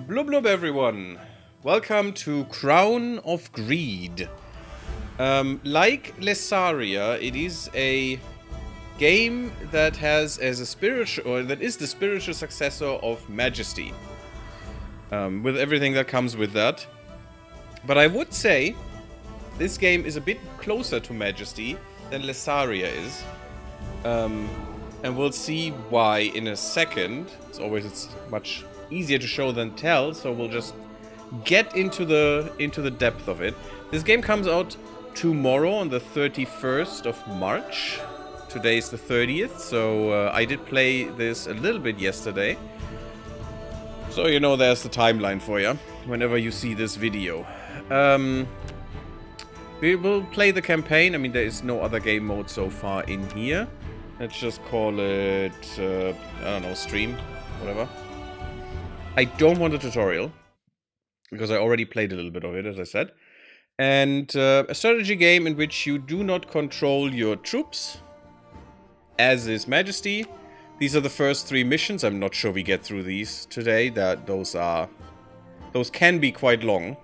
Blub blub everyone! Welcome to Crown of Greed. Like Lesaria, it is a game that has as a spiritual, or that is the spiritual successor of Majesty. With everything that comes with that. But I would say this game is a bit closer to Majesty than Lesaria is. And we'll see why in a second. As always, it's much easier to show than tell, so we'll just get into the depth of it. This game comes out tomorrow on the 31st of March. Today's the 30th, so I did play this a little bit yesterday. So you know there's the timeline for you whenever you see this video. We will play the campaign. I mean, there is no other game mode so far in here. Let's just call it, I don't know, stream, whatever. I don't want a tutorial, because I already played a little bit of it, as I said. And a strategy game in which you do not control your troops, as is Majesty. These are the first 3 missions. I'm not sure we get through these today. Those can be quite long.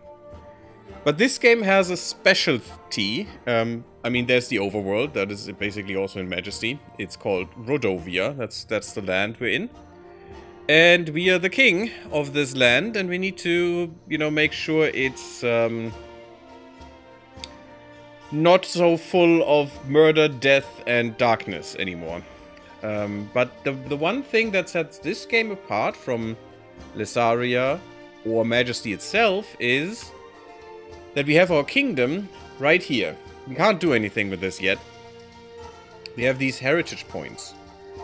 But this game has a specialty. I mean, there's the overworld. That is basically also in Majesty. It's called Rodovia. That's the land we're in. And we are the king of this land. And we need to, you know, make sure it's not so full of murder, death, and darkness anymore. But the one thing that sets this game apart from Lesaria or Majesty itself is that we have our kingdom right here. We can't do anything with this yet. We have these heritage points.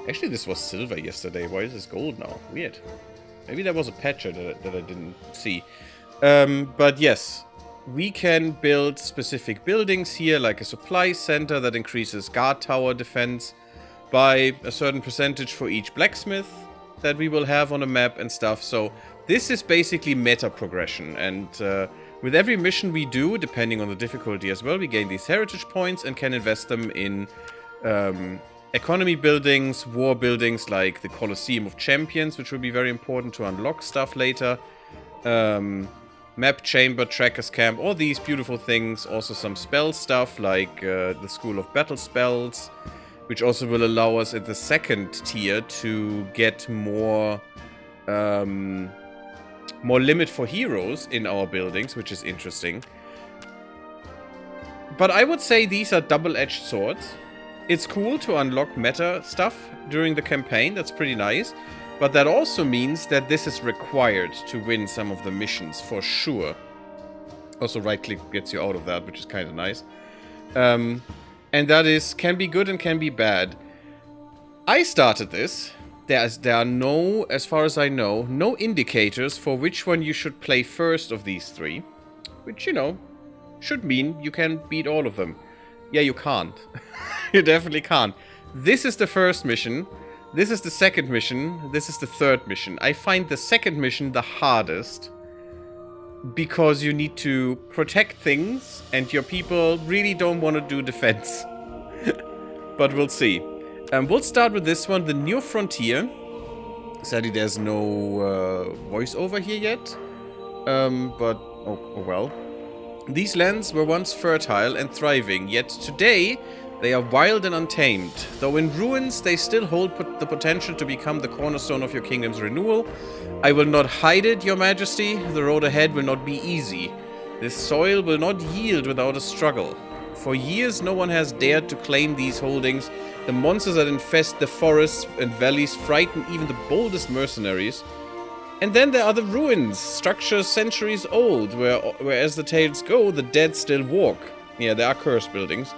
Actually, this was silver yesterday. Why is this gold now? Weird. Maybe that was a patcher that I didn't see. But yes, we can build specific buildings here, like a supply center that increases guard tower defense by a certain percentage for each blacksmith that we will have on a map and stuff. So this is basically meta progression, and with every mission we do, depending on the difficulty as well, we gain these heritage points and can invest them in economy buildings, war buildings like the Colosseum of Champions, which will be very important to unlock stuff later. Map chamber, trackers camp, all these beautiful things. Also some spell stuff like the School of Battle spells, which also will allow us at the second tier to get more limit for heroes in our buildings, which is interesting. But I would say these are double-edged swords. It's cool to unlock meta stuff during the campaign, that's pretty nice. But that also means that this is required to win some of the missions, for sure. Also, right-click gets you out of that, which is kind of nice. And that can be good and can be bad. I started this. There are no, as far as I know, no indicators for which one you should play first of these 3. Which, you know, should mean you can beat all of them. Yeah, you can't. You definitely can't. This is the first mission. This is the second mission. This is the third mission. I find the second mission the hardest, because you need to protect things and your people really don't want to do defense. But we'll see. We'll start with this one, the New Frontier. Sadly, there's no voiceover here yet. But, oh well. These lands were once fertile and thriving, yet today they are wild and untamed. Though in ruins, they still hold the potential to become the cornerstone of your kingdom's renewal. I will not hide it, your majesty. The road ahead will not be easy. This soil will not yield without a struggle. For years, no one has dared to claim these holdings. The monsters that infest the forests and valleys frighten even the boldest mercenaries. And then there are the ruins, structures centuries old, where as the tales go, the dead still walk. Yeah, there are cursed buildings.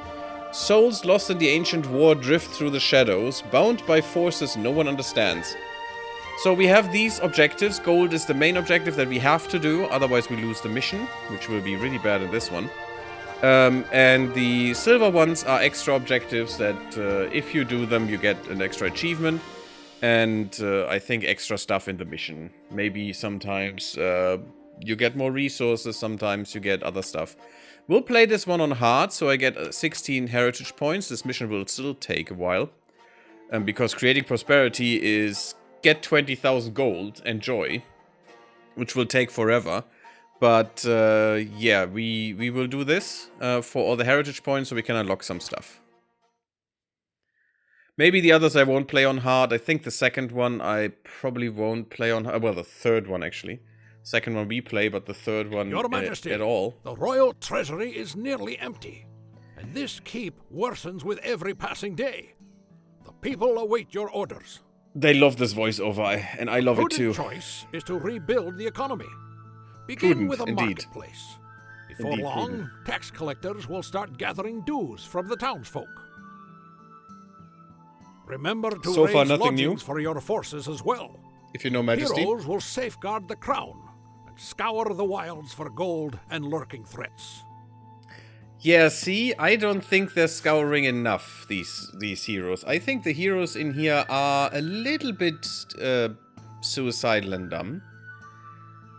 Souls lost in the ancient war drift through the shadows, bound by forces no one understands. So we have these objectives. Gold is the main objective that we have to do, otherwise we lose the mission, which will be really bad in this one. And the silver ones are extra objectives that if you do them, you get an extra achievement. And I think extra stuff in the mission. Maybe sometimes you get more resources, sometimes you get other stuff. We'll play this one on hard, so I get 16 heritage points. This mission will still take a while. Because creating prosperity is get 20,000 gold, enjoy. which will take forever. But yeah, we will do this for all the heritage points so we can unlock some stuff. Maybe the others I won't play on hard. I think the second one I probably won't play on hard. Well, the third one actually. Second one we play, but the third one Your Majesty, at all. The royal treasury is nearly empty, and this keep worsens with every passing day. The people await your orders. They love this voiceover, and I love it too. The choice is to rebuild the economy. Begin with a indeed. marketplace. Before Indeed, long, prudent. tax collectors will start gathering dues from the townsfolk. Remember to So far, raise nothing new. lodgings for your forces as well. If you know Majesty. Heroes will safeguard the crown and scour the wilds for gold and lurking threats. Yeah, see, I don't think they're scouring enough, these heroes. I think the heroes in here are a little bit suicidal and dumb.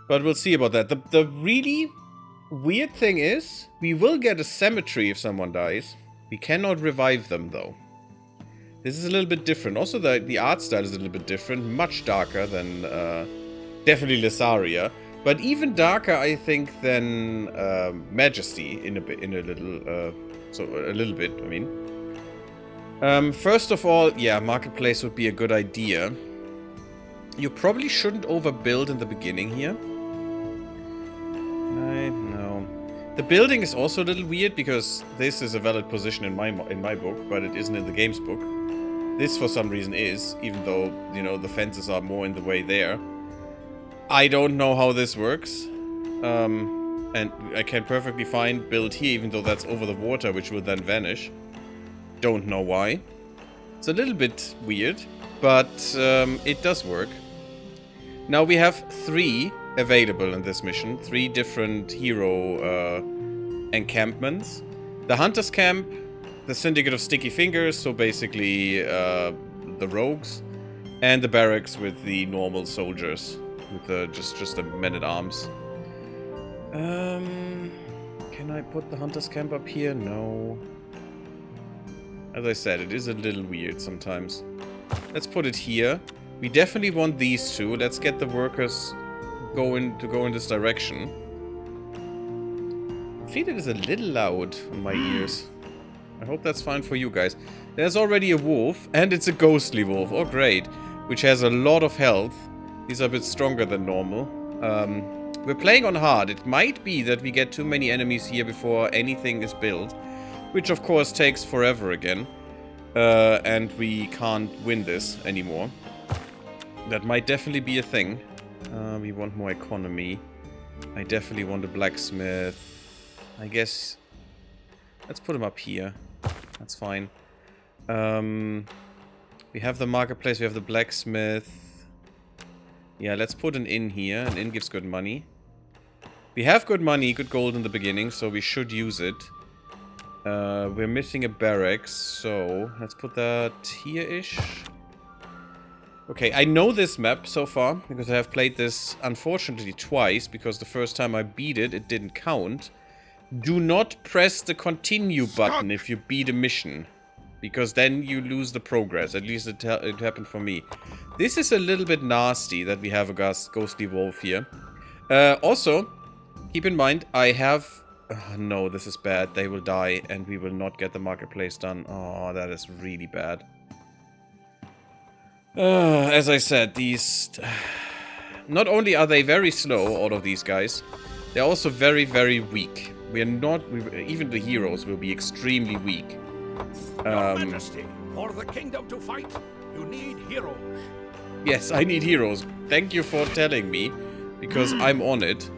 But we'll see about that. The really weird thing is, we will get a cemetery if someone dies. We cannot revive them, though. This is a little bit different. Also, the art style is a little bit different. Much darker than, definitely Lysaria. But even darker, I think, than Majesty in a little bit, I mean. First of all, yeah, Marketplace would be a good idea. You probably shouldn't overbuild in the beginning here. I know. The building is also a little weird because this is a valid position in my book, but it isn't in the game's book. This, for some reason, is, even though, you know, the fences are more in the way there. I don't know how this works. And I can perfectly fine build here, even though that's over the water, which will then vanish. Don't know why. It's a little bit weird, but it does work. Now we have 3 available in this mission. 3 different hero encampments. The Hunter's Camp, the Syndicate of Sticky Fingers, so basically the rogues, and the barracks with the normal soldiers, with just the men-at-arms. Can I put the Hunter's Camp up here? No. As I said, it is a little weird sometimes. Let's put it here. We definitely want these 2. Let's get the workers go in this direction. I feel it is a little loud on my ears. I hope that's fine for you guys. There's already a wolf, and it's a ghostly wolf. Oh, great. Which has a lot of health. These are a bit stronger than normal. We're playing on hard. It might be that we get too many enemies here before anything is built. Which, of course, takes forever again. And we can't win this anymore. That might definitely be a thing. We want more economy. I definitely want a blacksmith. I guess... Let's put him up here. That's fine. We have the marketplace, we have the blacksmith. Yeah, let's put an inn here. An inn gives good money. We have good money, good gold in the beginning, so we should use it. We're missing a barracks, so let's put that here-ish. Okay, I know this map so far, because I have played this, unfortunately, twice, because the first time I beat it, it didn't count. Do not press the continue button if you beat a mission, because then you lose the progress. At least it happened for me. This is a little bit nasty that we have a ghostly wolf here. Also, keep in mind, I have... no, this is bad. They will die, and we will not get the marketplace done. Oh, that is really bad. As I said, these... not only are they very slow, all of these guys, they're also very, very weak. We are not... even the heroes will be extremely weak. Your Majesty, for the kingdom to fight, you need heroes. Yes, I need heroes. Thank you for telling me, because I'm on it.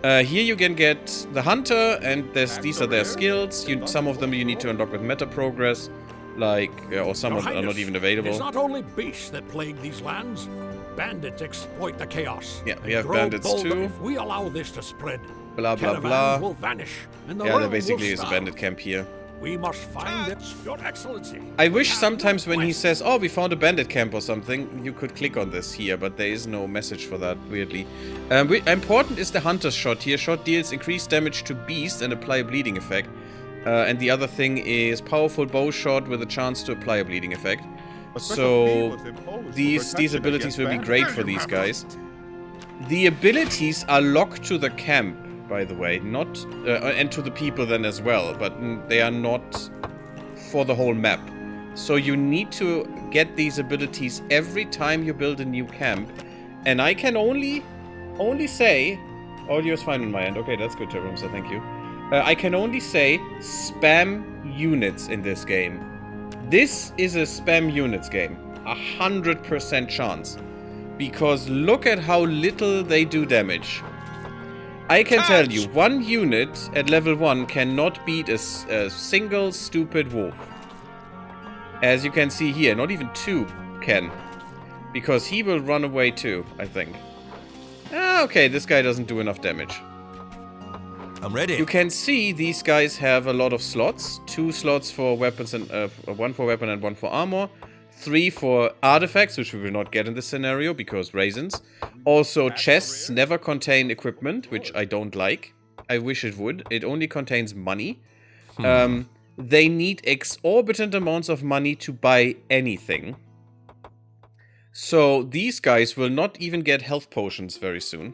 Here you can get the hunter, and these are their skills. Some of them you need to unlock with meta progress, like, or some are not even available. It's not only beasts that plague these lands. Bandits exploit the chaos. Yeah, we have bandits too. If we allow this to spread, blah blah blah. Will vanish, and the yeah, there realm basically will is a starve. bandit camp here. We must find it, Your Excellency. I wish sometimes when he says, oh, we found a bandit camp or something, you could click on this here, but there is no message for that, weirdly. Important is the hunter's shot here. Shot deals increased damage to beast and apply a bleeding effect. And the other thing is powerful bow shot with a chance to apply a bleeding effect. So these abilities will be great for these guys. The abilities are locked to the camp, by the way, not and to the people then as well, but they are not for the whole map. So you need to get these abilities every time you build a new camp. And I can only say, audio is fine on my end. Okay, that's good, Terrum, so thank you. I can only say spam units in this game. This is a spam units game. 100% chance. Because look at how little they do damage. I can tell you, one unit at level 1 cannot beat a single stupid wolf. As you can see here, not even 2 can. Because he will run away too, I think. Ah, okay, this guy doesn't do enough damage. I'm ready. You can see these guys have a lot of slots. 2 slots for weapons and 1 for weapon and 1 for armor. 3 for artifacts, which we will not get in this scenario because reasons. Also, chests never contain equipment, which I don't like. I wish it would. It only contains money. They need exorbitant amounts of money to buy anything. So these guys will not even get health potions very soon,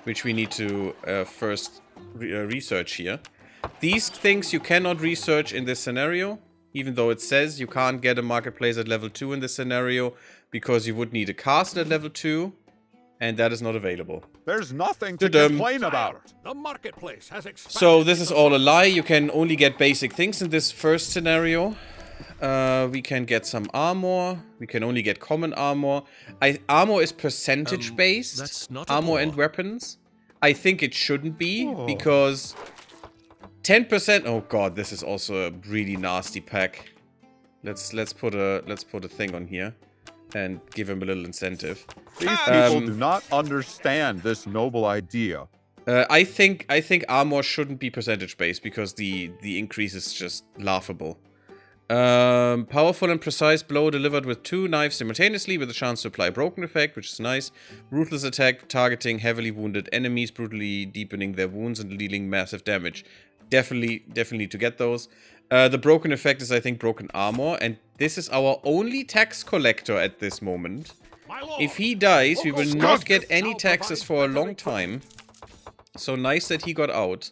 which we need to first research here. These things you cannot research in this scenario. Even though it says you can't get a marketplace at level 2 in this scenario, because you would need a castle at level 2, and that is not available. There's nothing to complain about. The marketplace has expanded. So this is all a lie. You can only get basic things in this first scenario. We can get some armor. We can only get common armor. Armor is percentage based. That's not armor and weapons. I think it shouldn't be, because 10%. Oh god, this is also a really nasty pack. Let's put a thing on here and give him a little incentive. These people do not understand this noble idea. I think armor shouldn't be percentage based because the increase is just laughable. Powerful and precise blow delivered with 2 knives simultaneously with a chance to apply broken effect, which is nice. Ruthless attack targeting heavily wounded enemies, brutally deepening their wounds and dealing massive damage. Definitely need to get those. The broken effect is, I think, broken armor, and this is our only tax collector at this moment. If he dies, we will not get any taxes for a long time. So nice that he got out.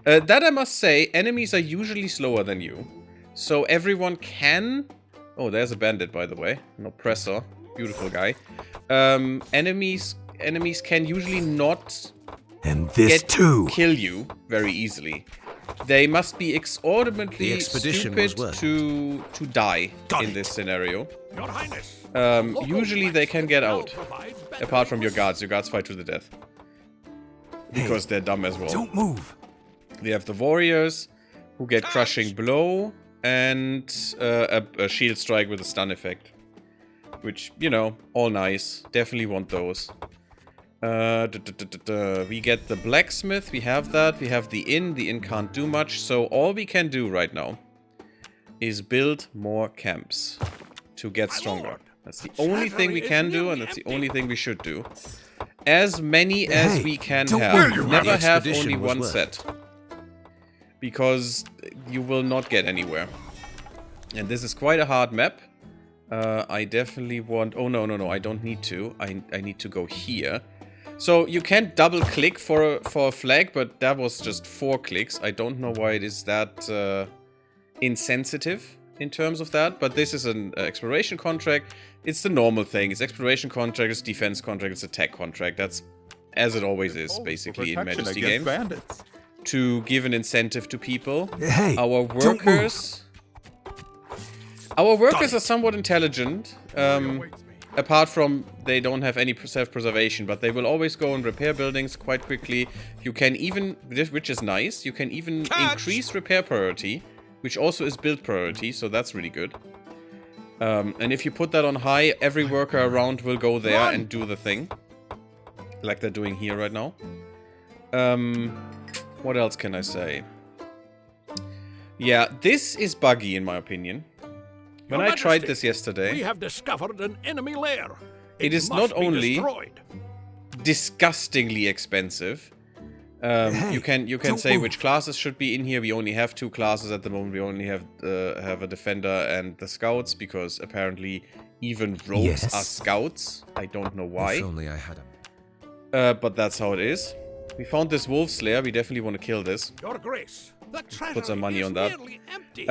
That I must say, enemies are usually slower than you. So everyone can... Oh, there's a bandit, by the way. An oppressor. Beautiful guy. Enemies can usually not... And this too. Kill you very easily. They must be exorbitantly stupid to die in this scenario. Your Highness. Usually they can get out. Apart from your guards. Your guards fight to the death. Because they're dumb as well. Don't move. We have the warriors who get crushing blow and a shield strike with a stun effect. Which, you know, all nice. Definitely want those. We get the blacksmith, we have that. We have the inn can't do much. So all we can do right now is build more camps to get stronger. That's the only thing we can do, and that's the only thing we should do. As many as we can have. Never have only one set. Because you will not get anywhere. And this is quite a hard map. I definitely want... Oh, no, I don't need to. I need to go here. So you can't double click for a flag, but that was just 4 clicks. I don't know why it is that insensitive in terms of that, but this is an exploration contract. It's the normal thing. It's exploration contract, it's defense contract, it's attack contract. That's as it always is, basically, in Majesty games. Bandits. To give an incentive to people. Hey, our workers are somewhat intelligent. Apart from they don't have any self-preservation, but they will always go and repair buildings quite quickly. You can even, which is nice, you can even increase repair priority, which also is build priority, so that's really good. And if you put that on high, every worker around will go there and do the thing. Like they're doing here right now. What else can I say? Yeah, this is buggy in my opinion. When I tried this yesterday, we have discovered an enemy lair. It is not only disgustingly expensive. You can say which classes should be in here. We only have 2 classes at the moment. We only have a defender and the scouts, because apparently even rogues are scouts. I don't know why. If only I had But that's how it is. We found this wolf slayer. We definitely want to kill this. Your Grace, the treasury Put some money on that. nearly empty.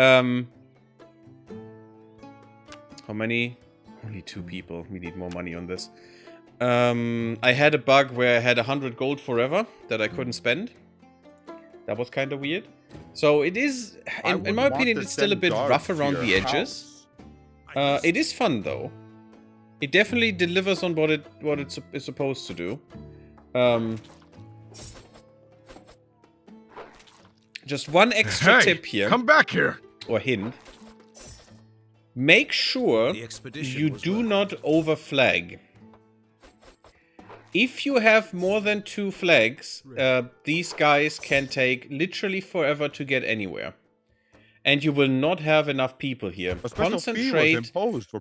How many? Only 2 people. We need more money on this. I had a bug where I had 100 gold forever that I couldn't spend. That was kind of weird. So it is, in my opinion, it's still a bit rough around the edges. It is fun though. It definitely delivers on what it is supposed to do. Just one extra tip here. Come back here. Or hint. Make sure you do not overflag. If you have more than 2 flags, these guys can take literally forever to get anywhere. And you will not have enough people here. Concentrate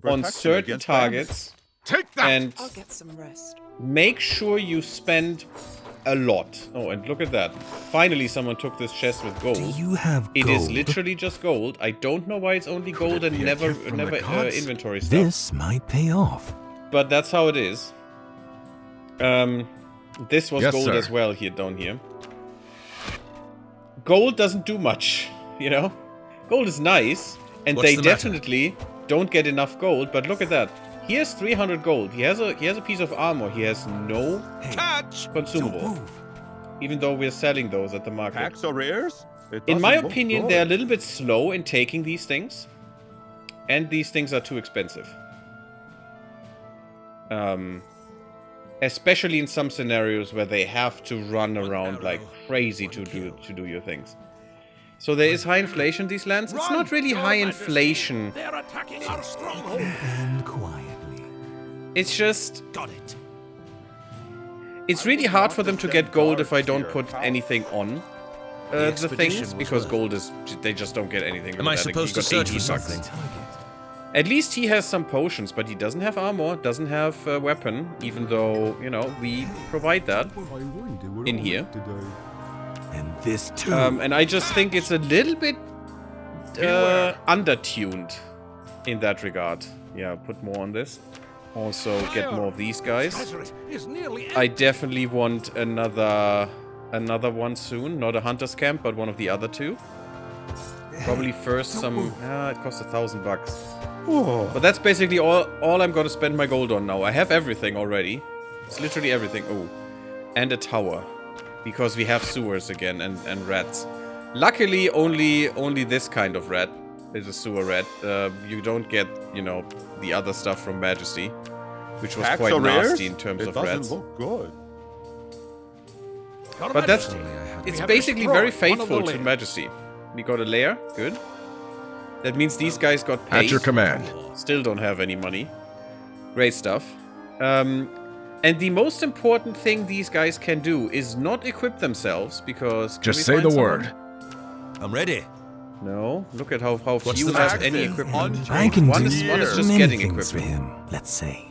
on certain targets. Take that. And I'll get some rest. make sure you spend a lot. Oh, and look at that. Finally, someone took this chest with gold. Do you have It gold? is literally just gold. I don't know why it's only gold and never inventory stuff. This might pay off. But that's how it is. This was Yes, gold sir. as well here, down here. Gold doesn't do much, you know? Gold is nice, and What's they the matter? definitely don't get enough gold, but look at that. He has 300 gold. He has a piece of armor. He has no Touch. consumable. Don't move. Even though we're selling those at the market. Packs arrears? It In my doesn't look opinion, good. they're a little bit slow in taking these things. And these things are too expensive. Especially in some scenarios where they have to run around like crazy to do your things. So there is high inflation in these lands. It's not really high inflation. They're attacking our stronghold. And quietly. It's just... Got it. It's really hard for them to get gold if I don't put anything on the expedition things. was Because worth gold is... They just don't get anything. Am with I that. supposed He to got search for 18 bucks. something? At least he has some potions, but he doesn't have armor, doesn't have a weapon, even though, you know, we provide that in here. And this too. And I just think it's a little bit undertuned in that regard. Yeah, put more on this. Also get more of these guys. Treasury is nearly empty. I definitely want another one soon. Not a hunter's camp, but one of the other 2. Probably first some... it costs $1,000. But that's basically all I'm gonna spend my gold on now. I have everything already. It's literally everything. Oh, and a tower. Because we have sewers again and rats. Luckily, only this kind of rat is a sewer rat. You don't get, you know, the other stuff from Majesty. Which was Packs quite arrears? nasty in terms it of doesn't rats. look good. Your But that's... Majesty, we It's have basically destroyed very one of the faithful to layers. Majesty. We got a layer. Good. That means these guys got paid. At your command. Still don't have any money. Great stuff. And the most important thing these guys can do is not equip themselves, because... Just say the word. I'm ready. No. Look at how What's few the have matter? any equipment. I can One do is just many getting things for equipment. him. Let's say.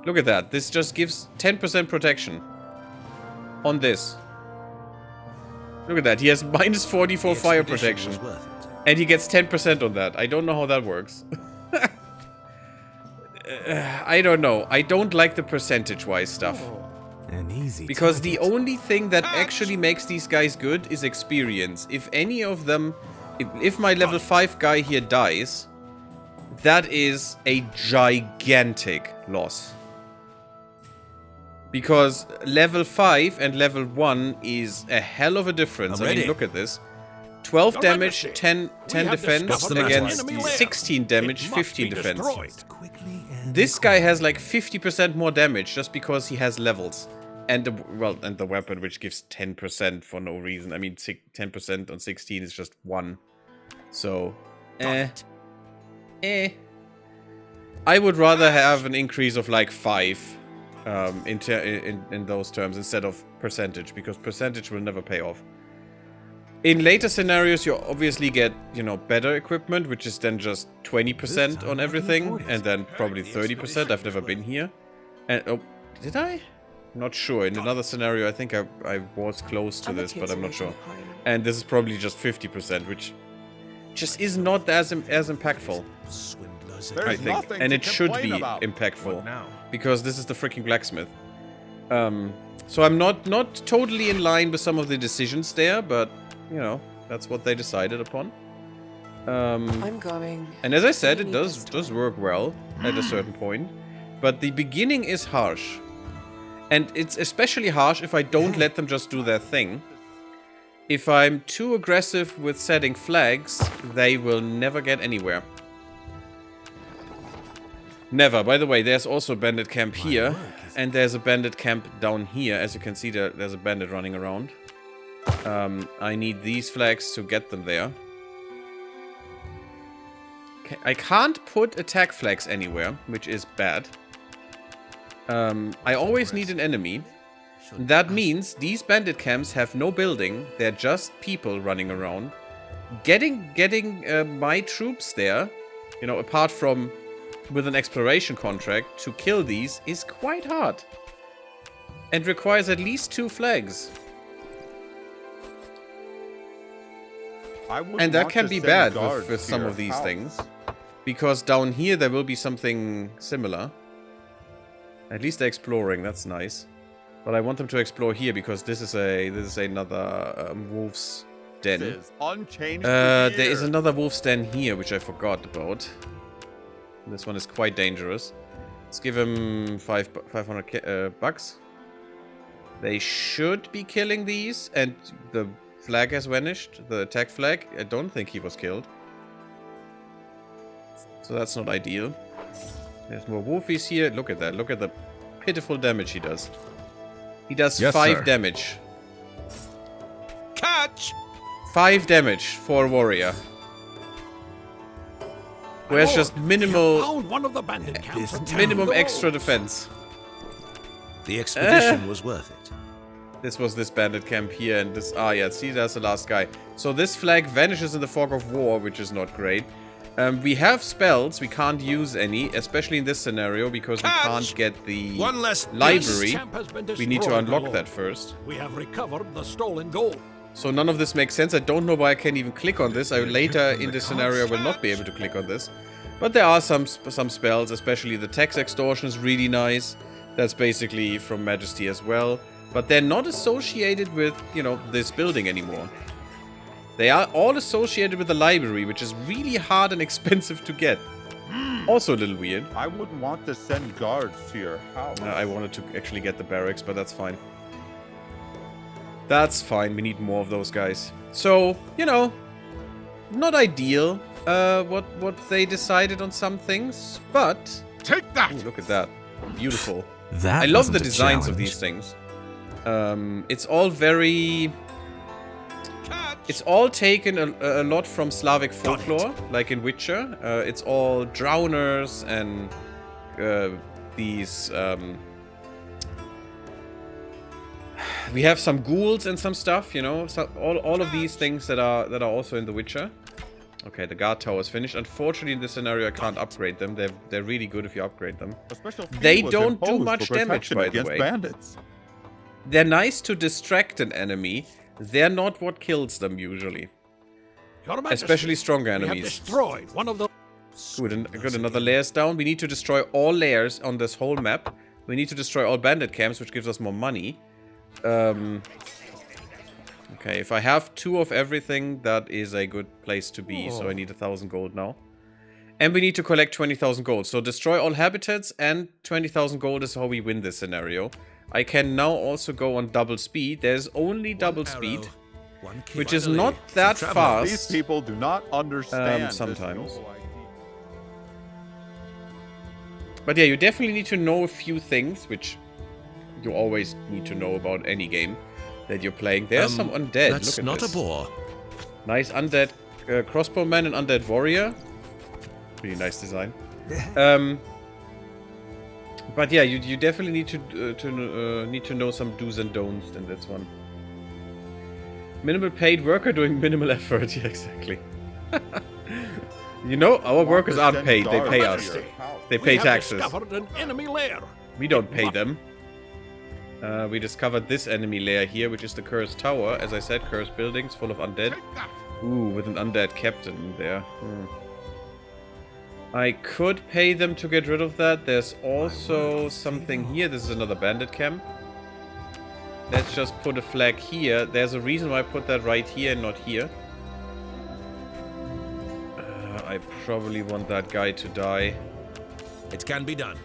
Look at that. This just gives 10% protection. On this. Look at that. He has minus 44 fire protection. And he gets 10% on that. I don't know how that works. I don't know. I don't like the percentage-wise stuff. An easy Because the target. only thing that actually makes these guys good is experience. If any of them... If my level 5 guy here dies, that is a gigantic loss. Because level 5 and level 1 is a hell of a difference. I'm I mean, ready. look at this. 12 Your damage, Majesty, 10 we have defense discovered the against enemy lair. 16 damage, It must 15 be defense. destroyed. Quickly and This guy has like 50% more damage just because he has levels. And the weapon, which gives 10% for no reason. I mean, 10% on 16 is just 1. So, I would rather have an increase of like 5 in those terms instead of percentage, because percentage will never pay off. In later scenarios, you obviously get, you know, better equipment, which is then just 20% on everything, and then probably 30%. I've never been here. And, oh, did I? I'm not sure. In another scenario, I think I was close to this, but I'm not sure. And this is probably just 50%, which just is not as impactful, swindlers. I There's think. nothing And to it should be complain about. impactful, What now? because this is the freaking blacksmith. So I'm not totally in line with some of the decisions there, but, you know, that's what they decided upon. I'm going. And as I said, We it need does work well at a certain point. But the beginning is harsh. And it's especially harsh if I don't let them just do their thing. If I'm too aggressive with setting flags, they will never get anywhere. Never. By the way, there's also a bandit camp here. And there's a bandit camp down here. As you can see, there's a bandit running around. I need these flags to get them there. Okay, I can't put attack flags anywhere, which is bad. I always need an enemy. That means these bandit camps have no building. They're just people running around. Getting my troops there, you know, apart from with an exploration contract, to kill these is quite hard. And requires at least 2 flags. And that can be bad with some of these things. Because down here there will be something similar. At least they're exploring, that's nice. But I want them to explore here because this is another wolf's den. There is another wolf's den here, which I forgot about. This one is quite dangerous. Let's give him 500 bucks. They should be killing these, and the flag has vanished. The attack flag. I don't think he was killed. So that's not ideal. There's more wolfies here. Look at that. Look at the pitiful damage he does. He does 5 damage. Catch! 5 damage for a warrior. Whereas just minimal, Found one of the bandit camps and minimum turned extra gold. defense. The expedition was worth it. This was this bandit camp here, and this... Ah, yeah, see, that's the last guy. So this flag vanishes in the fog of war, which is not great. We have spells. We can't use any, especially in this scenario, because we can't get the One less library. Camp has been We need to destroyed, my unlock lord. that first. We have recovered the stolen gold. So none of this makes sense. I don't know why I can even click on this. Later in this scenario, I will not be able to click on this. But there are some spells, especially the tax extortion is really nice. That's basically from Majesty as well. But they're not associated with, you know, this building anymore. They are all associated with the library, which is really hard and expensive to get. Also a little weird. I wouldn't want to send guards to your house. I wanted to actually get the barracks, but that's fine. That's fine. We need more of those guys. So, you know, not ideal. What they decided on some things, but Take that! ooh, look at that, beautiful. That I love the wasn't a designs of challenge. these things. It's all very. Catch! It's all taken a lot from Slavic folklore, like in Witcher. It's all drowners and these. We have some ghouls and some stuff, you know. So all of these things that are also in The Witcher. Okay, the guard tower is finished. Unfortunately, in this scenario, I can't upgrade them. They're really good if you upgrade them. A special fee They was don't do imposed much for damage, protection by the against way. bandits. They're nice to distract an enemy. They're not what kills them usually. Your Majesty, Especially stronger we have enemies. destroyed one of the... Good, another layer's down. We need to destroy all layers on this whole map. We need to destroy all bandit camps, which gives us more money. Okay, if I have 2 of everything, that is a good place to be. So I need 1,000 gold now. And we need to collect 20,000 gold. So destroy all habitats and 20,000 gold is how we win this scenario. I can now also go on double speed. There's only double speed, which is not that These fast. people do not understand this sometimes. noble idea. But yeah, you definitely need to know a few things, which you always need to know about any game that you're playing. There's some undead. That's Look at not this. a bore. Nice undead crossbowman and undead warrior. Really nice design. But yeah, you definitely need to know some do's and don'ts in this one. Minimal paid worker doing minimal effort. Yeah, exactly. You know, our workers aren't paid. They pay us. They We pay have taxes. discovered an enemy lair. We don't pay them. We discovered this enemy layer here, which is the cursed tower. As I said, cursed buildings full of undead. Take that! Ooh, with an undead captain there. I could pay them to get rid of that. There's also something here. This is another bandit camp. Let's just put a flag here. There's a reason why I put that right here and not here. I probably want that guy to die. It can be done.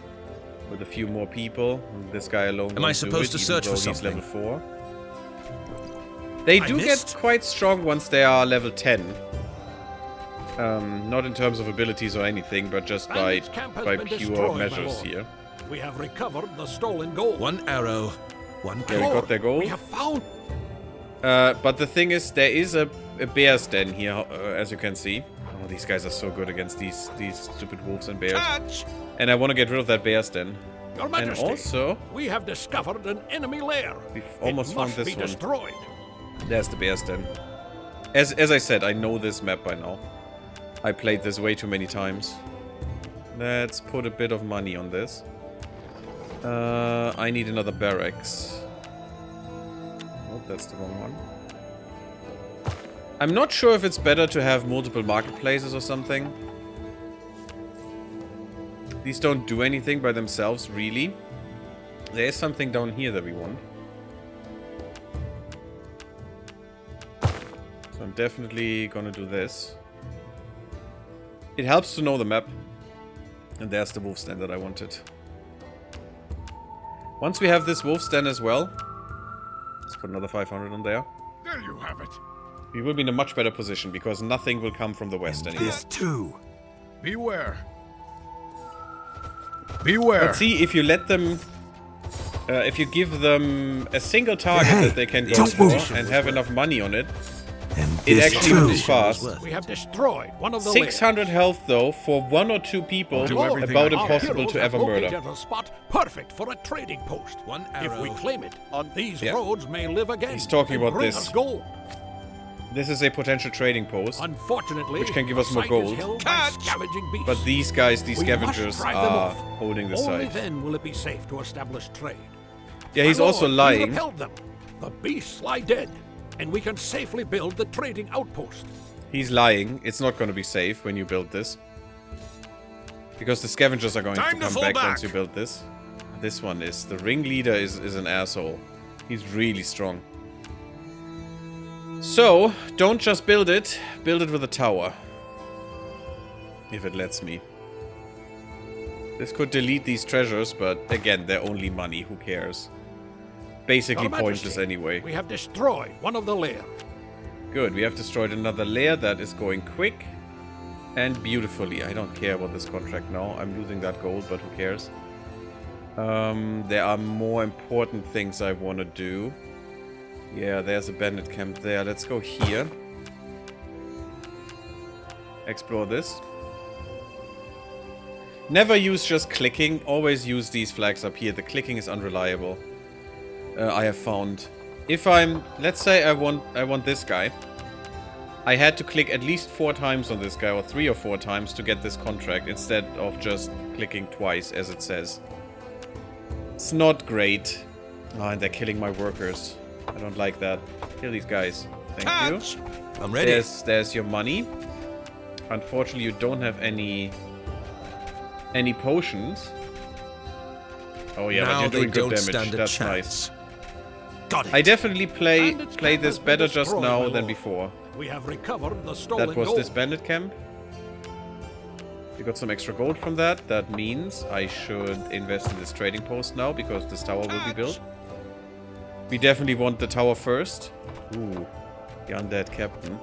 With a few more people. This guy alone. Am I supposed to search for something? He's level 4. They do get quite strong once they are level 10. Not in terms of abilities or anything, but just by pure measures here. We have recovered the stolen gold. One arrow, one kill. Yeah, we got their gold. We have found. But the thing is, there is a bear's den here, as you can see. Oh, these guys are so good against these stupid wolves and bears. Catch! And I want to get rid of that bear's den. Your Majesty, and also, we have discovered an enemy lair. We've almost found this one. Destroyed. There's the bear's den. As I said, I know this map by now. I played this way too many times. Let's put a bit of money on this. I need another barracks. Oh, that's the wrong one. I'm not sure if it's better to have multiple marketplaces or something. These don't do anything by themselves, really. There is something down here that we want. So I'm definitely gonna do this. It helps to know the map. And there's the wolf stand that I wanted. Once we have this wolf stand as well, let's put another 500 on there. There you have it. We will be in a much better position because nothing will come from the west anymore. This too. Beware. Beware. But see, if you let them, if you give them a single target that they can go for and have enough money on it, it actually moves fast. We have destroyed one of the 600 health though for 1 or 2 people, about impossible to ever murder. A spot perfect for a trading post. One arrow. If we claim it, these roads may live again. He's talking about bring this. Us gold. This is a potential trading post, unfortunately, which can give us more gold. But these guys, these scavengers, are holding the Only site. then will it be safe to establish trade. Yeah, he's also lying. Them. The beasts lie dead, and we can safely build the trading outpost. He's lying. It's not going to be safe when you build this. Because the scavengers are going to come back once you build this. This one is... The ringleader is an asshole. He's really strong. So, don't just build it. Build it with a tower. If it lets me. This could delete these treasures, but again, they're only money. Who cares? Basically pointless anyway. We have destroyed one of the lairs. Good, we have destroyed another lair that is going quick and beautifully. I don't care about this contract now. I'm losing that gold, but who cares? There are more important things I want to do. Yeah, there's a bandit camp there. Let's go here. Explore this. Never use just clicking. Always use these flags up here. The clicking is unreliable. I have found. If I'm... Let's say I want this guy. I had to click at least 4 times on this guy, or 3 or 4 times to get this contract, instead of just clicking twice, as it says. It's not great. Oh, and they're killing my workers. I don't like that. Kill these guys. Thank you. I'm ready. There's your money. Unfortunately, you don't have any potions. Oh yeah, now but you're doing good damage. Stand a That's chance. nice. Got it. I definitely played this better just now than before. We have recovered the stolen That was gold. this bandit camp. We got some extra gold from that. That means I should invest in this trading post now, because this tower will be built. We definitely want the tower first. Ooh, the undead captain.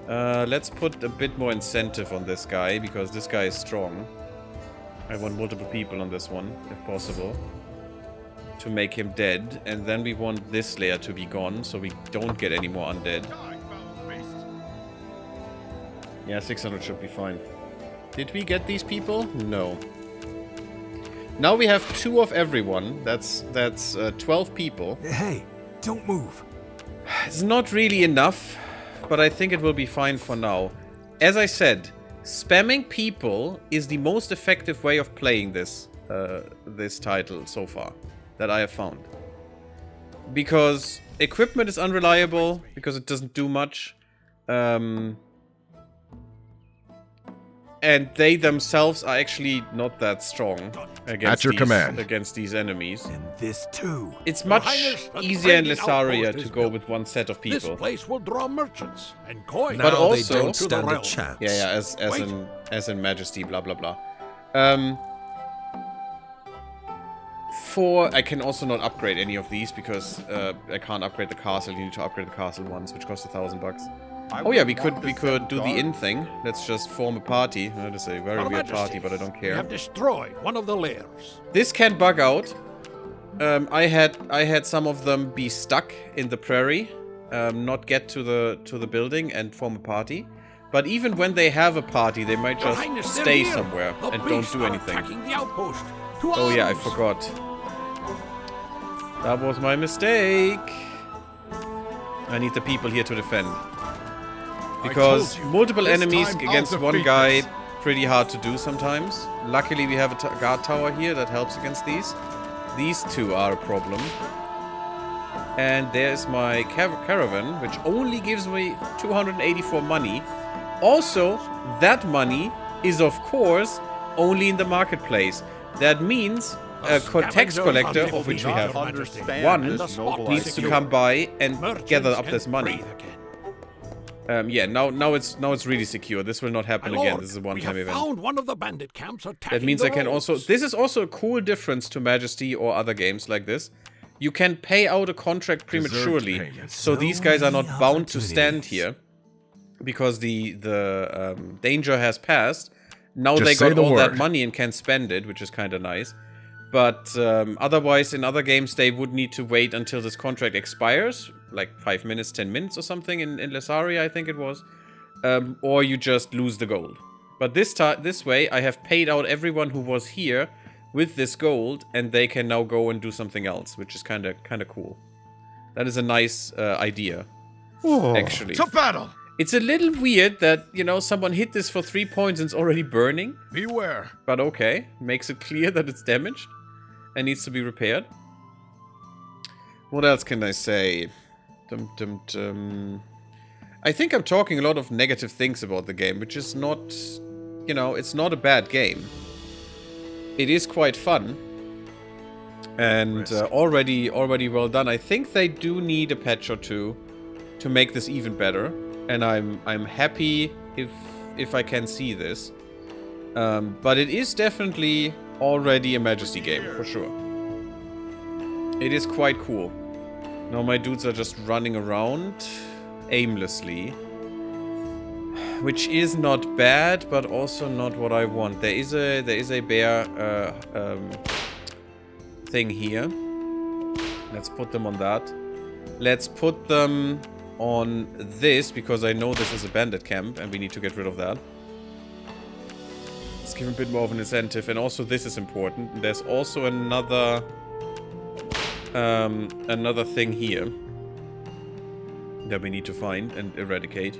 Let's put a bit more incentive on this guy, because this guy is strong. I want multiple people on this one, if possible, to make him dead. And then we want this layer to be gone, so we don't get any more undead. Yeah, 600 should be fine. Did we get these people? No. Now we have 2 of everyone. That's 12 people. Hey, don't move. It's not really enough, but I think it will be fine for now. As I said, spamming people is the most effective way of playing this this title so far that I have found. Because equipment is unreliable, because it doesn't do much. and they themselves are actually not that strong against against these enemies. And this too. It's much easier in Lesaria to go with one set of people. This place will draw merchants and coins. But Now also, they don't stand a chance. yeah, as in Majesty, blah blah blah. I can also not upgrade any of these because I can't upgrade the castle. You need to upgrade the castle once, which costs $1,000. Oh yeah, we could do the inn thing. Let's just form a party. That is a very weird party, but I don't care. We have destroyed one of the lairs. This can bug out. I had some of them be stuck in the prairie, not get to the building and form a party. But even when they have a party, they might just stay somewhere and don't do anything. Oh yeah, I forgot. That was my mistake. I need the people here to defend. Because multiple enemies against one guy, pretty hard to do sometimes. Luckily we have a guard tower here that helps against these. These two are a problem. And there's my caravan, which only gives me 284 money. Also, that money is of course only in the marketplace. That means a tax collector, of which we have one, needs to come by and gather up this money. Yeah, now it's really secure. This will not happen again. This is a one-time event. Found one of the bandit camps attacking that means I can also... This is also a cool difference to Majesty or other games like this. You can pay out a contract prematurely, so these guys are not bound to stand here because the danger has passed. Now they got all that money and can spend it, which is kind of nice. But otherwise, in other games, they would need to wait until this contract expires, like 5 minutes, 10 minutes or something in Lesaria, I think it was. Or you just lose the gold. But this way, I have paid out everyone who was here with this gold, and they can now go and do something else, which is kind of cool. That is a nice idea, actually. To battle! It's a little weird that, you know, someone hit this for 3 points and it's already burning. Beware. But okay, makes it clear that it's damaged and needs to be repaired. What else can I say? I think I'm talking a lot of negative things about the game, which is not, you know, it's not a bad game. It is quite fun. And already well done. I think they do need a patch or two to make this even better. And I'm happy if I can see this. But it is definitely already a Majesty game, for sure. It is quite cool. Now my dudes are just running around aimlessly. Which is not bad, but also not what I want. There is a bear thing here. Let's put them on that. Let's put them on this, because I know this is a bandit camp and we need to get rid of that. Let's give a bit more of an incentive, and also this is important. There's also another thing here that we need to find and eradicate.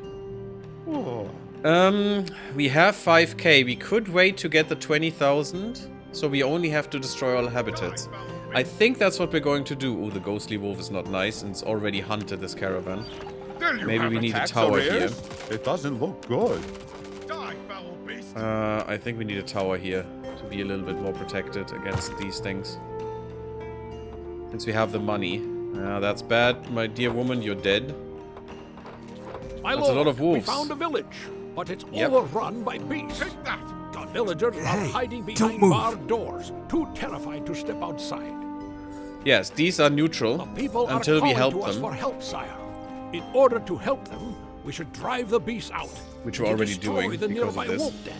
We have 5k. We could wait to get the 20,000, so we only have to destroy all habitats. I think that's what we're going to do. Oh, the ghostly wolf is not nice, and it's already hunted this caravan. Maybe we need a tower here. It doesn't look good. I think we need a tower here to be a little bit more protected against these things. Since we have the money. That's bad. My dear woman, you're dead. My That's a lot of wolves. We found a village, but it's overrun by beasts. The villagers are hiding behind barred doors, too terrified to step outside. Yes, these are neutral until we help them. For help, sire. In order to help them, we should drive the beasts out. Which we're already doing because of this. Wolf den,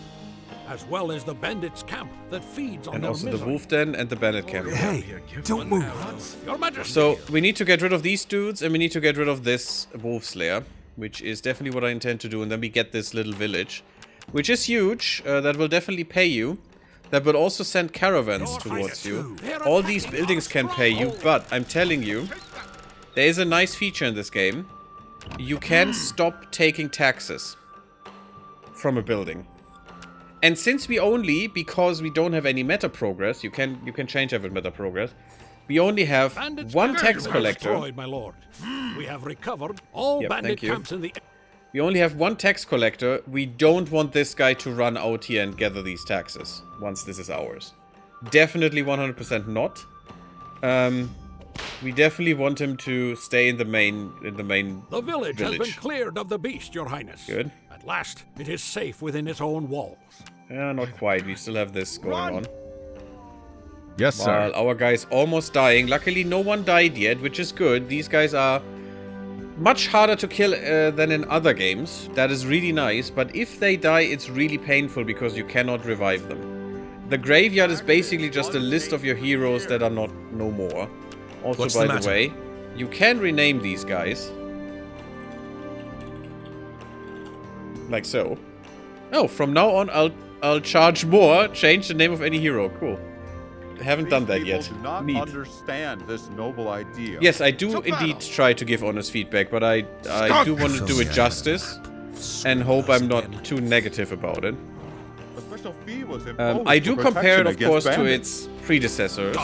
as well as the bandits' camp that feeds on and their also misery. The wolf den and the bandit camp. Hey, don't move. Your Majesty. So we need to get rid of these dudes, and we need to get rid of this wolf slayer, which is definitely what I intend to do. And then we get this little village, which is huge. That will definitely pay you. That will also send caravans towards you. All these buildings can pay you, but I'm telling you, there is a nice feature in this game. You can stop taking taxes from a building. And since we only, because we don't have any meta progress, you can change every meta progress. We only have one tax collector. Destroyed, my lord. We have recovered all bandit camps in the... We only have one tax collector. We don't want this guy to run out here and gather these taxes once this is ours. Definitely 100% not. We definitely want him to stay in the main The village has been cleared of the beast, Your Highness. Good. At last, it is safe within its own walls. Not quite. We still have this going on. Yes, sir. While our guy's almost dying. Luckily, no one died yet, which is good. These guys are much harder to kill than in other games. That is really nice. But if they die, it's really painful because you cannot revive them. The graveyard is basically just a list of your heroes that are no more. Also, by the way, you can rename these guys. Like so. Oh, from now on, I'll charge more. Change the name of any hero. Cool. Haven't done that yet. Do not understand this noble idea. Yes, I do indeed try to give honest feedback, but I do want to do it justice and hope I'm not too negative about it. A special fee was imposed I do for compare it, protection of course, against to bandits. its predecessors,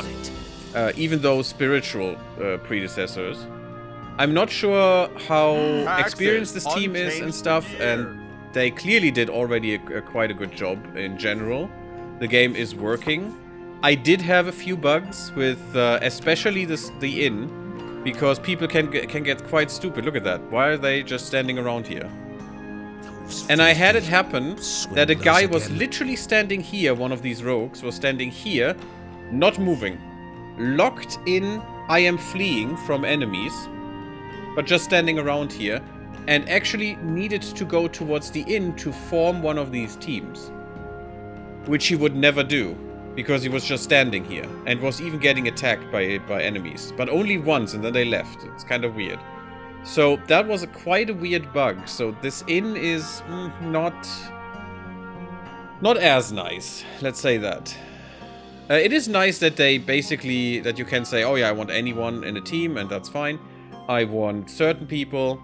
even though spiritual predecessors. I'm not sure how experienced this team is and stuff, and they clearly did already quite a good job in general. The game is working. I did have a few bugs with, especially the inn, because people can get quite stupid. Look at that. Why are they just standing around here? And I had it happen that a guy was literally standing here, one of these rogues was standing here, not moving. Locked in, I am fleeing from enemies, but just standing around here, and actually needed to go towards the inn to form one of these teams. Which he would never do. Because he was just standing here, and was even getting attacked by enemies. But only once, and then they left. It's kind of weird. So, that was quite a weird bug. So, this inn is not as nice. Let's say that. It is nice that they basically, that you can say, oh yeah, I want anyone in a team, and that's fine. I want certain people.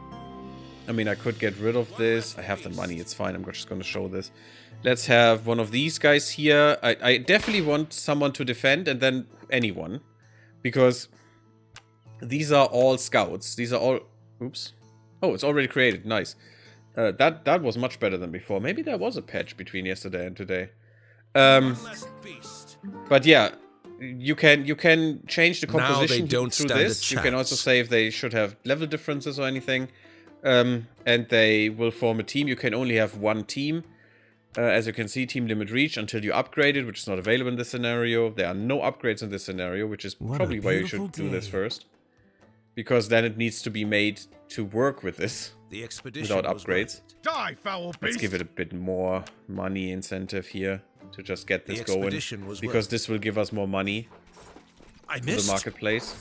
I mean, I could get rid of this. I have the money, it's fine. I'm just going to show this. Let's have one of these guys here. I definitely want someone to defend, and then anyone. Because these are all scouts. These are all... Oops. Oh, it's already created. Nice. That was much better than before. Maybe there was a patch between yesterday and today. But yeah, you can change the composition through this. You can also say if they should have level differences or anything. And they will form a team. You can only have one team. As you can see, team limit reached until you upgrade it, which is not available in this scenario. There are no upgrades in this scenario, which is probably why you should do this first. Because then it needs to be made to work with this without upgrades. Die, foul beast! Let's give it a bit more money incentive here to just get this going. Because this will give us more money to the marketplace.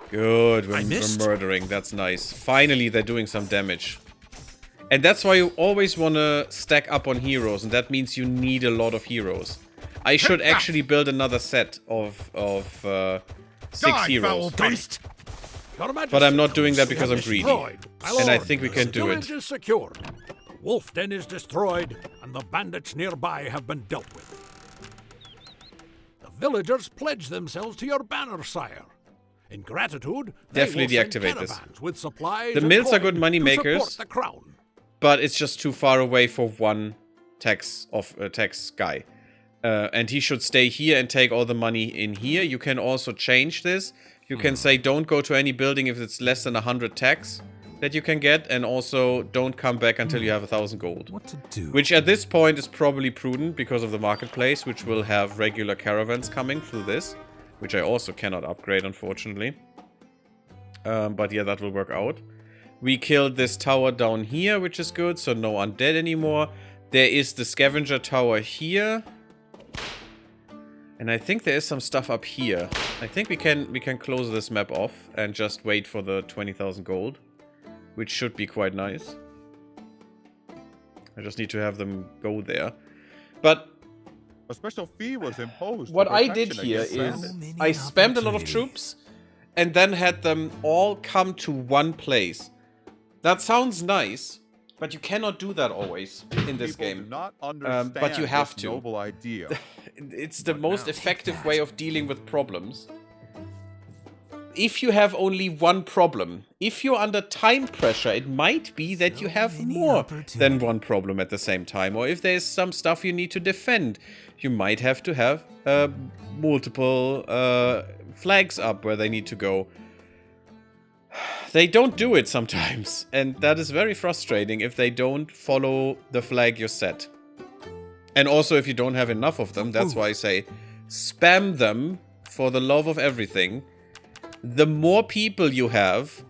Good, we're murdering. That's nice. Finally, they're doing some damage. And that's why you always want to stack up on heroes, and that means you need a lot of heroes. I should actually build another set of 6 heroes. But I'm not doing that because I'm greedy. And I think we can do it. Is secured. The wolf den is destroyed, and the bandits nearby have been dealt with. The villagers pledge themselves to your banner, sire. In gratitude, definitely they will deactivate send this. With supplies the mills are good money to makers. the crown. But it's just too far away for one tax guy. And he should stay here and take all the money in here. You can also change this. You can say don't go to any building if it's less than 100 tax that you can get. And also don't come back until you have 1,000 gold. What to do? Which at this point is probably prudent because of the marketplace, which will have regular caravans coming through this. Which I also cannot upgrade, unfortunately. But yeah, that will work out. We killed this tower down here, which is good, so no undead anymore. There is the scavenger tower here. And I think there is some stuff up here. I think we can close this map off and just wait for the 20,000 gold. Which should be quite nice. I just need to have them go there. But a special fee was imposed. What I did here is I spammed a lot of troops and then had them all come to one place. That sounds nice, but you cannot do that always in this game. But you have to. Noble idea. It's the most effective way of dealing with problems. if you have only one problem. If you're under time pressure, it might be that you have more than one problem at the same time. Or if there's some stuff you need to defend, you might have to have multiple flags up where they need to go. They don't do it sometimes, and that is very frustrating if they don't follow the flag you set. And also if you don't have enough of them, that's why I say spam them for the love of everything. The more people you have,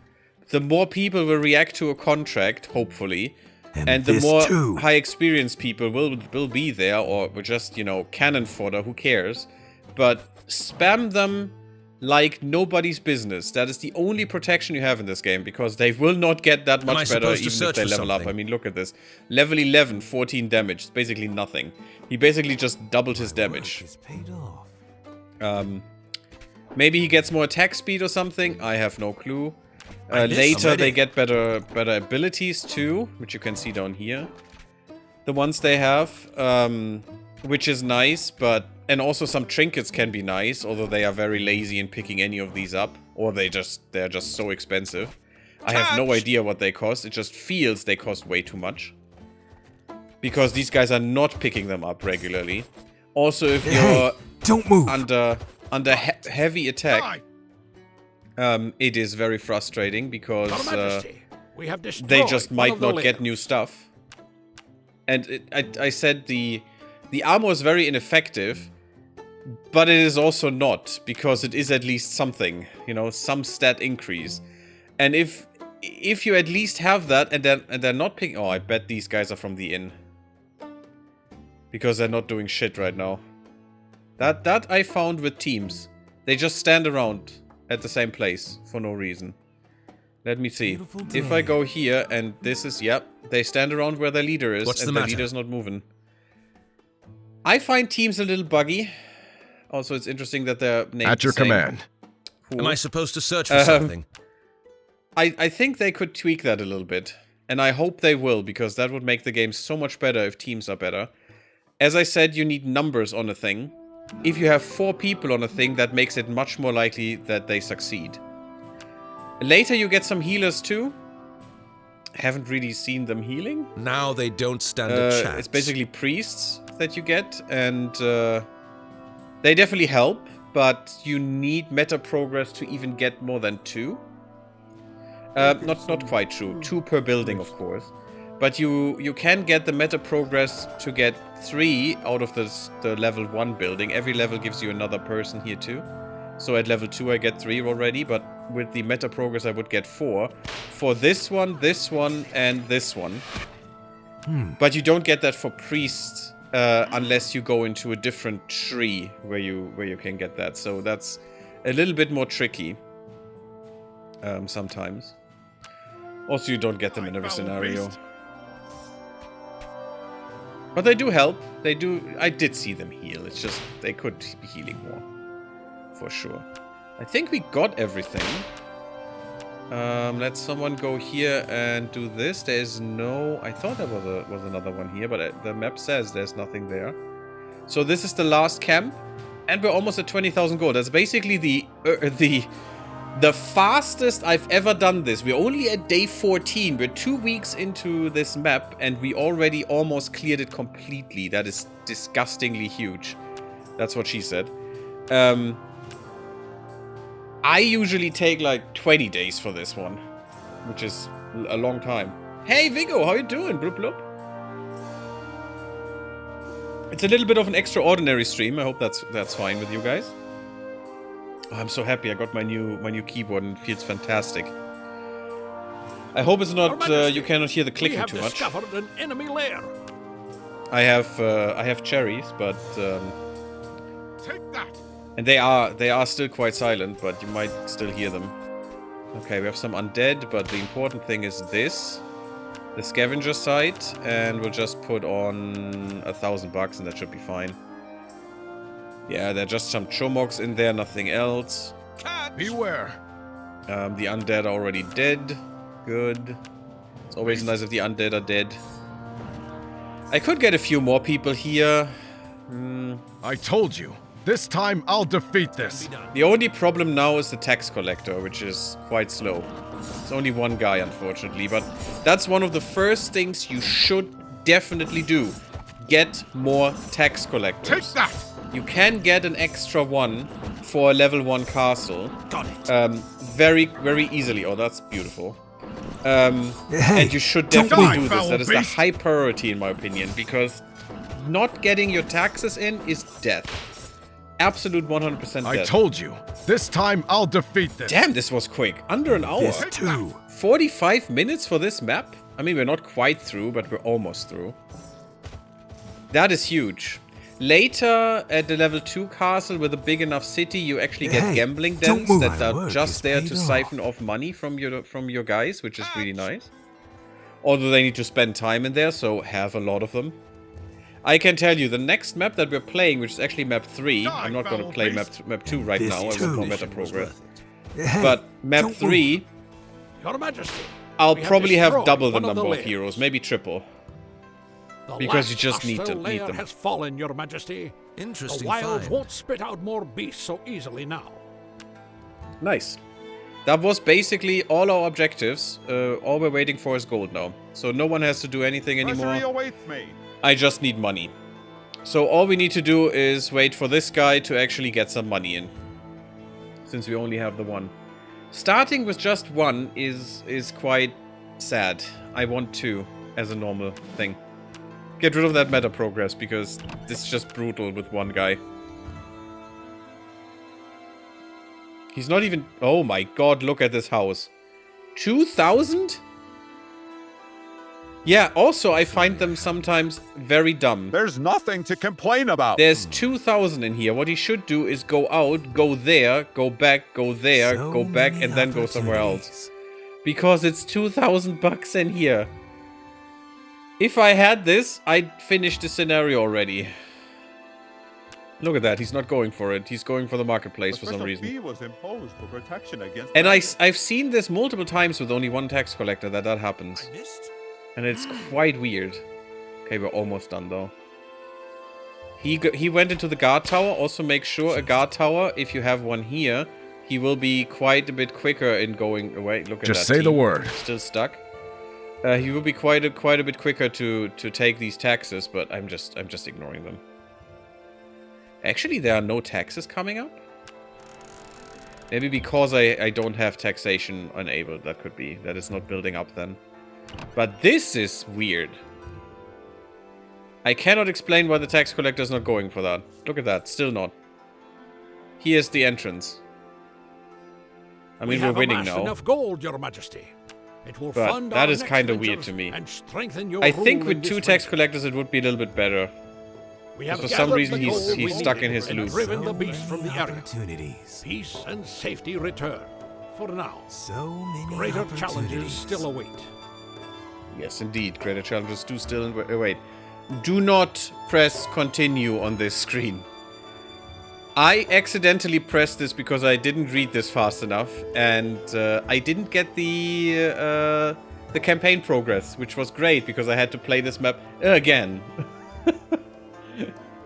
the more people will react to a contract, hopefully. And the more high experienced people will be there, or just, you know, cannon fodder, who cares. But spam them like nobody's business. That is the only protection you have in this game, because they will not get that much better even if they level up. I mean, look at this. Level 11, 14 damage. It's basically nothing. He basically just doubled his damage. Maybe he gets more attack speed or something. I have no clue. Later they get better abilities too, which you can see down here. The ones they have, which is nice, but... And also some trinkets can be nice, although they are very lazy in picking any of these up. Or they're just so expensive. I have no idea what they cost. It just feels they cost way too much. Because these guys are not picking them up regularly. Also, if you're don't move. under heavy attack, it is very frustrating because they just might not get new stuff. And I said the armor is very ineffective, but it is also not, because it is at least something, you know, some stat increase. And if you at least have that, and they're not picking... Oh, I bet these guys are from the inn, because they're not doing shit right now. That I found with teams. They just stand around at the same place for no reason. Let me see. If I go here, and this is... Yep, they stand around where their leader is, and the leader's not moving. I find teams a little buggy. Also, it's interesting that they're named at your command. Cool. Am I supposed to search for something? I think they could tweak that a little bit. And I hope they will, because that would make the game so much better if teams are better. As I said, you need numbers on a thing. If you have 4 people on a thing, that makes it much more likely that they succeed. Later you get some healers too. Haven't really seen them healing. Now they don't stand a chance. It's basically priests that you get, and they definitely help, but you need meta progress to even get more than 2. Not quite true. 2 per building, of course. But you can get the meta progress to get 3 out of the level 1 building. Every level gives you another person here too. So at level 2 I get 3 already, but with the meta progress I would get 4. For this one, and this one. But you don't get that for priests unless you go into a different tree where you can get that. So that's a little bit more tricky sometimes. Also, you don't get them in every scenario. But they do help. They do. I did see them heal. It's just they could be healing more, for sure. I think we got everything. Let someone go here and do this. There is no... I thought there was another one here, but the map says there's nothing there. So this is the last camp, and we're almost at 20,000 gold. That's basically the fastest I've ever done this. We're only at day 14. We're 2 weeks into this map, and we already almost cleared it completely. That is disgustingly huge. That's what she said. I usually take like 20 days for this one, which is a long time. Hey Vigo, how you doing? Bloop bloop. It's a little bit of an extraordinary stream. I hope that's fine with you guys. Oh, I'm so happy I got my new keyboard and it feels fantastic. I hope it's not you cannot hear the clicking too much. Discovered an enemy lair. I have cherries, but Take that. and they are still quite silent, but you might still hear them. Okay, we have some undead, but the important thing is this, the scavenger site, and we'll just put on $1,000 and that should be fine. Yeah, there are just some chomogs in there, nothing else. Beware. The undead are already dead. Good. It's always nice if the undead are dead. I could get a few more people here. I told you. This time I'll defeat this. The only problem now is the tax collector, which is quite slow. It's only one guy, unfortunately, but that's one of the first things you should definitely do. Get more tax collectors. Take that! You can get an extra one for a level 1 castle. Got it. Very, very easily. Oh, that's beautiful. Hey, and you should definitely die, do this. foul That is the beast. high priority, in my opinion, because not getting your taxes in is death. Absolute 100% death. I told you. This time I'll defeat this. Damn, this was quick. Under an hour. This too. 45 minutes for this map? I mean, we're not quite through, but we're almost through. That is huge. Later, at the level 2 castle with a big enough city, you actually get Hey, gambling don't dens move that my are work, just it's there paid to off. siphon off money from your guys, which is really nice. Although they need to spend time in there, so have a lot of them. I can tell you, the next map that we're playing, which is actually map 3, I'm not going to play map 2 right This now, I want too more meta was progress. worth it. Hey, But map don't 3, Your Majesty. I'll we have probably have destroyed double the one of number of layers. heroes, maybe triple. The because you last just need hostile to- need layer them. has fallen, Your Majesty. Interesting The wilds find. won't spit out more beasts so easily now. Nice. That was basically all our objectives. All we're waiting for is gold now. So no one has to do anything Treasury anymore. awaits me. I just need money. So all we need to do is wait for this guy to actually get some money in. Since we only have the one. Starting with just one is quite sad. I want two as a normal thing. Get rid of that meta progress because this is just brutal with one guy. He's not even... Oh my god, look at this house. 2,000? Yeah, also I find them sometimes very dumb. There's nothing to complain about. There's 2,000 in here. What he should do is go out, go there, go back, go there, So go back, many and then go somewhere else. opportunities. Because it's 2,000 bucks in here. If I had this, I'd finish the scenario already. Look at that. He's not going for it. He's going for the marketplace for some special reason. fee was imposed for protection against. And I've seen this multiple times with only one tax collector that happens. And it's quite weird. Okay, we're almost done though. He went into the guard tower. Also make sure a guard tower, if you have one here, he will be quite a bit quicker in going away. Look at that. Just say the team. word. Still stuck. He will be quite a bit quicker to take these taxes, but I'm just ignoring them. Actually, there are no taxes coming up? Maybe because I don't have taxation enabled. That could be. That is not building up then. But this is weird. I cannot explain why the tax collector is not going for that. Look at that. Still not. Here's the entrance. I mean, we're winning now. Enough gold, Your Majesty. It will But fund that our is next kinda weird ventures to me. and strengthen your I think rule with in two this tax region. collectors it would be a little bit better. We have for some gathered reason the he's- gold he's we stuck in needed his and loop. driven the So beast from the many area. opportunities. Peace and safety return. For now, So many greater opportunities. challenges still await. Yes, indeed. Greater challenges do still... wait. Do not press continue on this screen. I accidentally pressed this because I didn't read this fast enough. And I didn't get the campaign progress, which was great because I had to play this map again.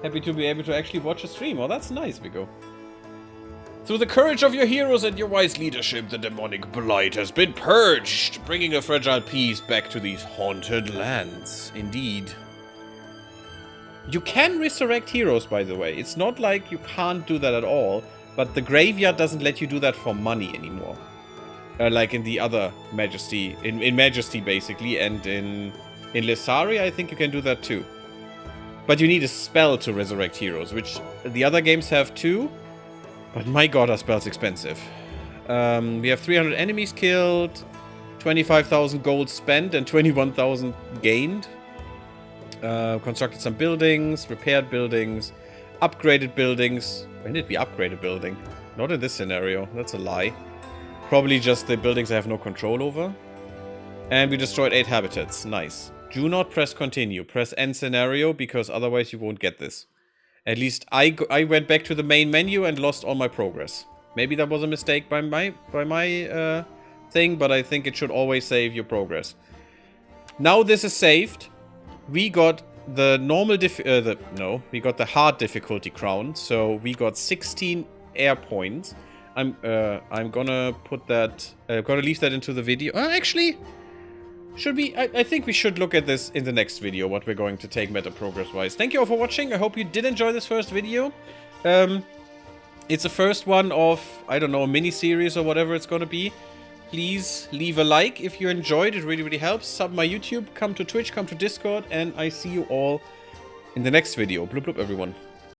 Happy to be able to actually watch a stream. Oh, that's nice, Vigo. Through the courage of your heroes and your wise leadership, the demonic blight has been purged, bringing a fragile peace back to these haunted lands. Indeed. You can resurrect heroes, by the way. It's not like you can't do that at all, but the graveyard doesn't let you do that for money anymore. Like in the other Majesty, in Majesty basically, and in Lissari, I think you can do that too. But you need a spell to resurrect heroes, which the other games have too. But my god, are spells expensive. We have 300 enemies killed, 25,000 gold spent, and 21,000 gained. Constructed some buildings, repaired buildings, upgraded buildings. When did we upgrade a building? Not in this scenario. That's a lie. Probably just the buildings I have no control over. And we destroyed 8 habitats. Nice. Do not press continue. Press end scenario, because otherwise you won't get this. At least I went back to the main menu and lost all my progress. Maybe that was a mistake by my thing, but I think it should always save your progress. Now this is saved. We got the normal we got the hard difficulty crown, so we got 16 air points. I'm gonna put that, gonna leave that into the video. Actually, should we, I think we should look at this in the next video, what we're going to take meta progress-wise. Thank you all for watching. I hope you did enjoy this first video. It's the first one of, I don't know, a mini-series or whatever it's gonna be. Please leave a like if you enjoyed. It really, really helps. Sub my YouTube, come to Twitch, come to Discord, and I see you all in the next video. Bloop bloop, everyone.